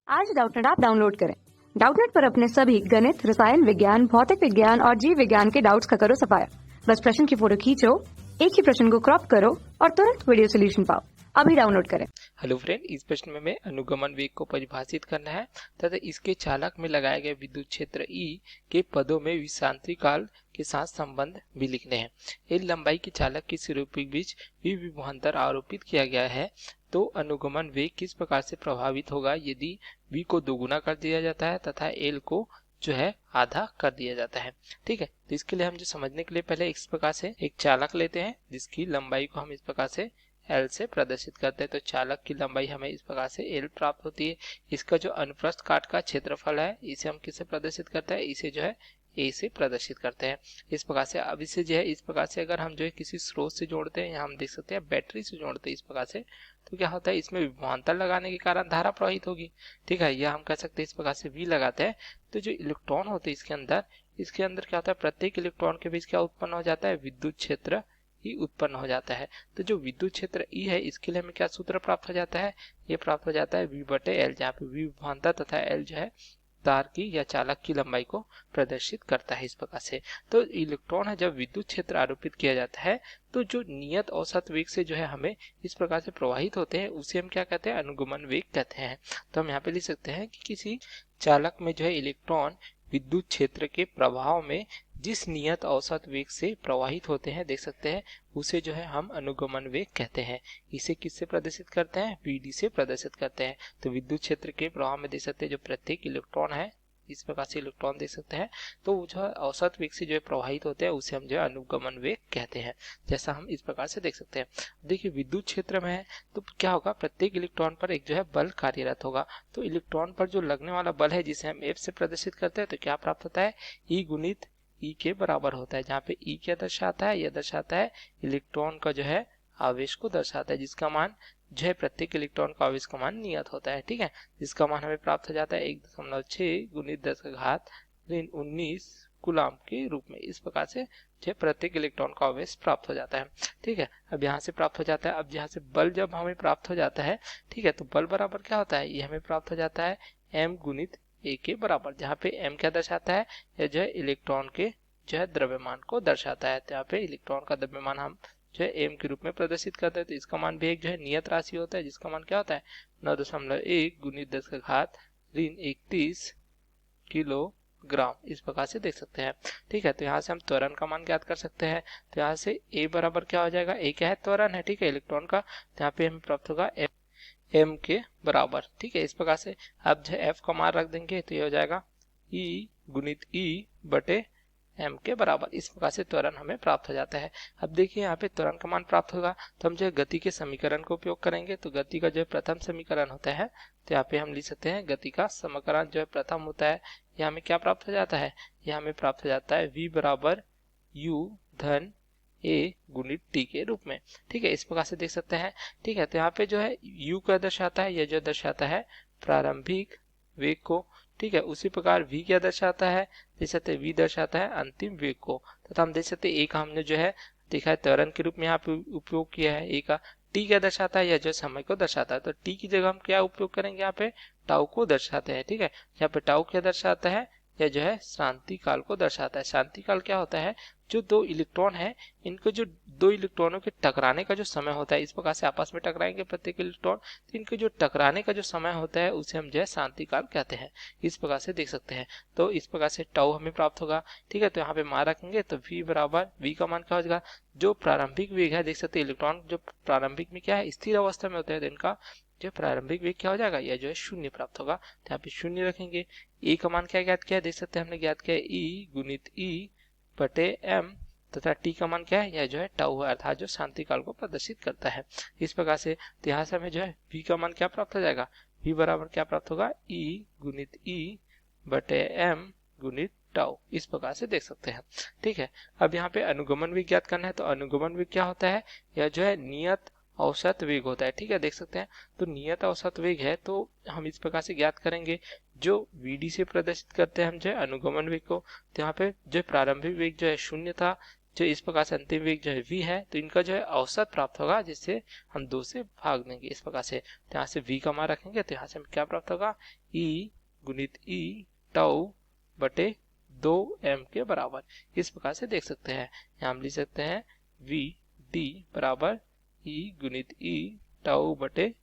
आज Doubtnut app download करें। Doubtnut पर अपने सभी गणित, रसायन विज्ञान, भौतिक विज्ञान और जीव विज्ञान के डाउट्स का करो सफाया। बस प्रश्न की फोटो खींचो, एक ही प्रश्न को क्रॉप करो और तुरंत वीडियो सोल्यूशन पाओ। अभी डाउनलोड करें। हेलो फ्रेंड, इस प्रश्न में हमें अनुगमन वेग को परिभाषित करना है तथा इसके चालक में लगाए गए विद्युत क्षेत्र E के पदों में विषांतरी काल के साथ संबंध भी लिखने हैं। एल लंबाई के चालक के सिरों के बीच V विभवांतर आरोपित किया गया है, तो अनुगमन वेग किस प्रकार से प्रभावित होगा यदि V को दोगुना कर दिया जाता है तथा L को जो है आधा कर दिया जाता है। ठीक है, तो इसके लिए हम जो समझने के लिए पहले इस प्रकार से एक चालक लेते हैं जिसकी लंबाई को हम इस प्रकार से L से प्रदर्शित करते हैं। तो चालक की लंबाई हमें इस प्रकार से L प्राप्त होती है। इसका जो अनुप्रस्थ काट का क्षेत्रफल है इसे हम किससे प्रदर्शित करते हैं, इसे जो है A से प्रदर्शित करते हैं इस प्रकार से। अब इसे जो है इस प्रकार से अगर हम जो है किसी स्रोत से जोड़ते हैं, यहाँ हम देख सकते हैं बैटरी से जोड़ते हैं इस प्रकार से, तो क्या होता है इसमें विभवांतर लगाने के कारण धारा प्रवाहित होगी। ठीक है, यह हम कह सकते हैं इस प्रकार से V लगाते हैं तो जो इलेक्ट्रॉन होते हैं इसके अंदर क्या होता है, प्रत्येक इलेक्ट्रॉन के बीच क्या उत्पन्न हो जाता है, विद्युत क्षेत्र ही उत्पन्न हो जाता है। तो जो विद्युत क्षेत्र E है इसके लिए हमें क्या सूत्र प्राप्त हो जाता है, ये प्राप्त हो जाता है V/L, जहाँ पे V विभवांतर तथा L जो है तार की या चालक की लंबाई को प्रदर्शित करता है इस प्रकार से। तो इलेक्ट्रॉन है जब विद्युत क्षेत्र आरोपित किया जाता है तो जो नियत औसत वेग से जो है हमें इस प्रकार से प्रवाहित होते हैं उसे हम क्या कहते हैं, अनुगमन वेग कहते हैं। तो हम यहाँ पे लिख सकते हैं कि किसी चालक में जो है इलेक्ट्रॉन विद्युत क्षेत्र के प्रभाव में जिस नियत औसत वेग से प्रवाहित होते हैं, देख सकते हैं उसे जो है हम अनुगमन वेग कहते हैं। इसे किससे प्रदर्शित करते हैं, Vd से प्रदर्शित करते हैं। तो विद्युत क्षेत्र के प्रभाव में देख सकते हैं जो प्रत्येक इलेक्ट्रॉन है इस प्रकार से इलेक्ट्रॉन देख सकते हैं, तो वो जो है औसत वेग से जो है प्रवाहित होते हैं उसे हम जो है अनुगमन वेग कहते हैं, जैसा हम इस प्रकार से देख सकते हैं। देखिए विद्युत क्षेत्र में है तो क्या होगा, प्रत्येक इलेक्ट्रॉन पर एक जो है बल कार्यरत होगा। तो इलेक्ट्रॉन पर जो लगने वाला बल है जिसे हम F से प्रदर्शित करते हैं, तो क्या प्राप्त होता है, E गुणित E के बराबर होता है, जहाँ पे E क्या दर्शाता है, यह दर्शाता है इलेक्ट्रॉन का जो है आवेश को दर्शाता है, जिसका मान जो है प्रत्येक इलेक्ट्रॉन का आवेश का मान नियत होता है। ठीक है, जिसका मान हमें प्राप्त हो जाता है 1.6 गुणित 10 का घात 19 कूलाम के रूप में। इस प्रकार से जो है प्रत्येक इलेक्ट्रॉन का आवेश प्राप्त हो जाता है। ठीक है, अब यहाँ से प्राप्त हो जाता है, अब यहाँ से बल जब हमें प्राप्त हो जाता है, ठीक है, तो बल बराबर क्या होता है, ये हमें प्राप्त हो जाता है M गुणित A के बराबर, जहाँ पे M क्या दर्शाता है, यह जो है इलेक्ट्रॉन के जो है द्रव्यमान को दर्शाता है। तो यहाँ पे इलेक्ट्रॉन का द्रव्यमान हम जो है M के रूप में प्रदर्शित करते हैं, तो इसका मान भी एक जो है नियत राशि होता है जिसका मान क्या होता है 9.1 गुणित 10 का घात 31 किलोग्राम, इस प्रकार से देख सकते हैं। ठीक है, तो यहाँ से हम त्वरण का मान ज्ञात कर सकते हैं। तो यहाँ से A बराबर क्या हो जाएगा, A क्या है, त्वरण है, ठीक है, इलेक्ट्रॉन का, तो यहाँ पे हमें प्राप्त होगा M के बराबर। ठीक है, इस प्रकार से अब जो F का मान रख देंगे तो ये हो जाएगा E गुणित E बटे M के बराबर। इस प्रकार से त्वरण हमें प्राप्त हो जाता है। अब देखिए यहाँ पे त्वरण का मान प्राप्त होगा तो हम जो है गति के समीकरण का उपयोग करेंगे। तो गति का जो है प्रथम समीकरण होता है, तो यहाँ पे हम लिख सकते हैं गति का समीकरण जो है प्रथम होता है, यह हमें क्या प्राप्त हो जाता है, यह हमें प्राप्त हो जाता है V बराबर U धन A गुणित T के रूप में। ठीक है, इस प्रकार से देख सकते हैं। ठीक है, तो यहाँ पे जो है U क्या दर्शाता है, यह जो दर्शाता है प्रारंभिक वेग को। ठीक है, उसी प्रकार V क्या दर्शाता है, देख सकते हैं V दर्शाता है अंतिम वेग को। तथा हम देख सकते हैं एक हमने जो है देखा है त्वरण के रूप में यहाँ पे उपयोग किया है A का। T क्या दर्शाता है, यह जो समय को दर्शाता है, तो T की जगह हम क्या उपयोग करेंगे, यहाँ पे टाउ को दर्शाते हैं। ठीक है, यहाँ पे टाउ क्या दर्शाता है, यह जो है शांति काल को दर्शाता है। शांति काल क्या होता है, जो दो इलेक्ट्रॉन है इनको जो दो इलेक्ट्रॉनों के टकराने का जो समय होता है, इस प्रकार से आपस में टकराएंगे प्रत्येक इलेक्ट्रॉन, तो इनके जो टकराने का जो समय होता है उसे हम जो है शांति काल कहते हैं। इस प्रकार से देख सकते हैं, तो इस प्रकार से टाउ हमें प्राप्त होगा। ठीक है, तो यहाँ पे मान रखेंगे तो V बराबर V का मान क्या हो जाएगा, जो प्रारंभिक वेग है, देख सकते हैं इलेक्ट्रॉन जो प्रारंभिक में क्या है स्थिर अवस्था में होते हैं, तो इनका जो प्रारंभिक वेग क्या हो जाएगा, यह जो है शून्य प्राप्त होगा। तो यहाँ पे शून्य रखेंगे। E का मान क्या ज्ञात किया है, देख सकते हैं हमने ज्ञात किया है E गुणित E बटे M, तथा T का मान क्या है, यह जो है टाउ है, अर्थात जो शांति काल को प्रदर्शित करता है। इस प्रकार से तो यहाँ से हमें जो है V का मान क्या प्राप्त हो जाएगा, V बराबर क्या प्राप्त होगा, E गुणित E बटे M गुणित टाउ, इस प्रकार से देख सकते हैं। ठीक है, अब यहाँ पे अनुगमन वेग ज्ञात करना है, तो अनुगमन वेग क्या होता है, यह जो है नियत औसत वेग होता है। ठीक है, देख सकते हैं, तो नियत औसत वेग है तो हम इस प्रकार से ज्ञात करेंगे, जो Vd से प्रदर्शित करते हैं हम जो है अनुगमन वेग को। तो यहाँ पे जो प्रारंभिक वेग जो है शून्य था, जो इस प्रकार से अंतिम वेग जो है v है, तो इनका जो है औसत प्राप्त होगा, जिससे हम 2 से भाग देंगे इस प्रकार से। तो यहाँ से v का मान रखेंगे तो यहाँ से हमें क्या प्राप्त होगा, e गुणित e टाउ बटे 2m के बराबर। इस प्रकार से देख सकते हैं, यहाँ हम लिख सकते हैं v d बराबर e गुणित e टाउ बटे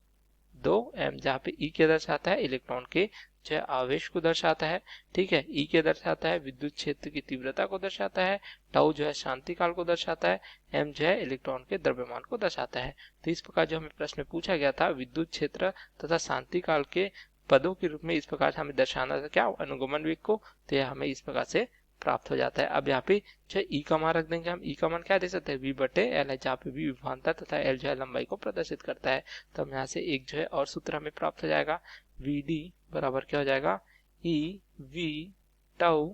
2m, जहाँ पे e क्या दर्शाता है, इलेक्ट्रॉन के जो है आवेश को दर्शाता है, ठीक है। e क्या दर्शाता है, विद्युत क्षेत्र की तीव्रता को दर्शाता है, टाउ जो है शांति काल को दर्शाता है, m जो है इलेक्ट्रॉन के द्रव्यमान को दर्शाता है। तो इस प्रकार जो हमें प्रश्न में पूछा गया था, विद्युत क्षेत्र तथा शांति काल के पदों के रूप में इस प्रकार से हमें दर्शाना था क्या, अनुगमन वेग को, तो यह हमें इस प्रकार से प्राप्त हो जाता है। अब यहाँ पे जो है ई का मान रख देंगे हम। ई का मान क्या दे सकते हैं, v बटे एल है, जहाँ पे v विभवांतर तथा एल जो है लंबाई को प्रदर्शित करता है। तो हम यहाँ से एक जो है और सूत्र हमें प्राप्त हो जाएगा, वी डी बराबर क्या हो जाएगा, ई वी टाउ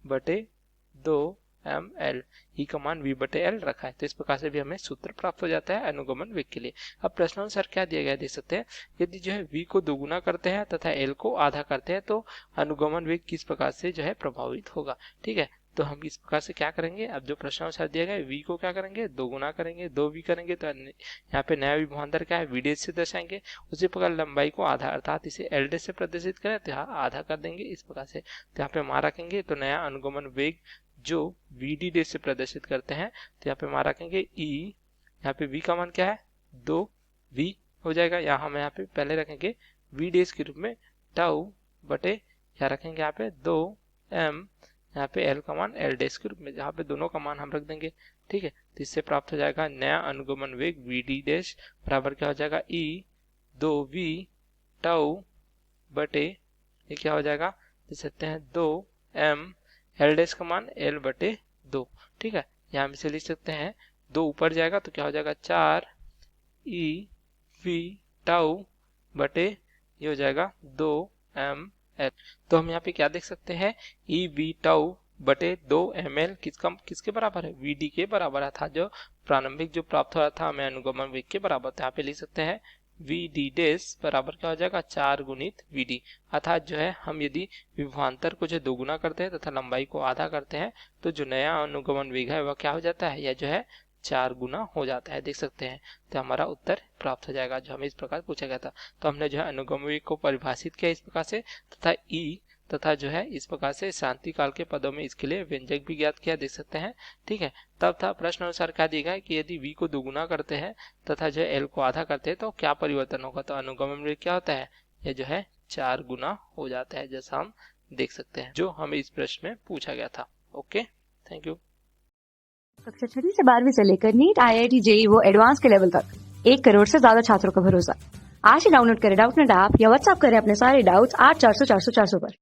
बटे 2ml। ई का मान v बटे एल रखा है, तो इस प्रकार से भी हमें सूत्र प्राप्त हो जाता है अनुगमन वेग के लिए। अब प्रश्नानुसार क्या दिया गया देख सकते हैं, यदि जो है v को दोगुना करते हैं तथा l को आधा करते हैं तो अनुगमन वेग किस प्रकार से जो है प्रभावित होगा, ठीक है। तो हम इस प्रकार से क्या करेंगे, अब जो प्रश्नानुसार दिया गया है v को क्या करेंगे, दोगुना करेंगे, 2v करेंगे, तो यहाँ पे नया विभवांतर क्या है, v डैश से दर्शाएंगे। उसी प्रकार लंबाई को आधा अर्थात इसे l डैश से प्रदर्शित करें तो यहाँ आधा कर देंगे इस प्रकार से। तो यहाँ पे मान रखेंगे, तो नया अनुगमन वेग जो वी डी डैश से प्रदर्शित करते हैं, तो यहाँ पे मान रखेंगे e, यहाँ पे v का मान क्या है, 2v हो जाएगा। यहाँ हम यहाँ पे पहले रखेंगे v डैश के रूप में टाउ बटे क्या रखेंगे यहाँ पे 2m, यहाँ पे l का मान l डैश के रूप में, जहाँ पे दोनों का मान हम रख देंगे, ठीक है। तो इससे प्राप्त हो जाएगा नया अनुगमन वेग वी डी डैश बराबर क्या हो जाएगा, e 2v टाउ बटे ये क्या हो जाएगा, देख सकते हैं 2m, एल डैश का मान l बटे 2, ठीक है। यहाँ हम इसे लिख सकते हैं, 2 ऊपर जाएगा तो क्या हो जाएगा 4 e v टाउ बटे ये हो जाएगा 2m l। तो हम यहाँ पे क्या देख सकते हैं, e v टाउ बटे 2ml किसके बराबर है, vd के बराबर था, जो प्रारंभिक जो प्राप्त हो रहा था हमें अनुगमन वेग के बराबर था। यहाँ पे लिख सकते हैं vd डैश बराबर क्या हो जाएगा, 4 गुणित vd, अर्थात जो है हम यदि विभवांतर को जो दोगुना करते हैं तथा लंबाई को आधा करते हैं तो जो नया अनुगमन वेग है वह क्या हो जाता है, यह जो है 4 गुना हो जाता है, देख सकते हैं। तो हमारा उत्तर प्राप्त हो जाएगा जो हमें इस प्रकार पूछा गया था। तो हमने जो है अनुगमन वेग को परिभाषित किया इस प्रकार से, तथा ई तथा जो है इस प्रकार से शांति काल के पदों में इसके लिए व्यंजक भी ज्ञात किया, देख सकते हैं, ठीक है। तब था प्रश्न अनुसार क्या दिया गया कि यदि v को दोगुना करते हैं तथा जो है l को आधा करते हैं तो क्या परिवर्तन होगा, तो अनुगमन वेग क्या होता है, यह जो है 4 गुना हो जाता है, जैसा हम देख सकते हैं, जो हमें इस प्रश्न में पूछा गया था। Okay, thank you. कक्षा 6 से 12वीं से लेकर नीट, IIT, JEE वो एडवांस के लेवल तक 1 करोड़ से ज्यादा छात्रों का भरोसा। आज ही डाउनलोड करें डाउटनेट ऐप या व्हाट्सएप करें अपने सारे डाउट्स 8400 400 400 पर।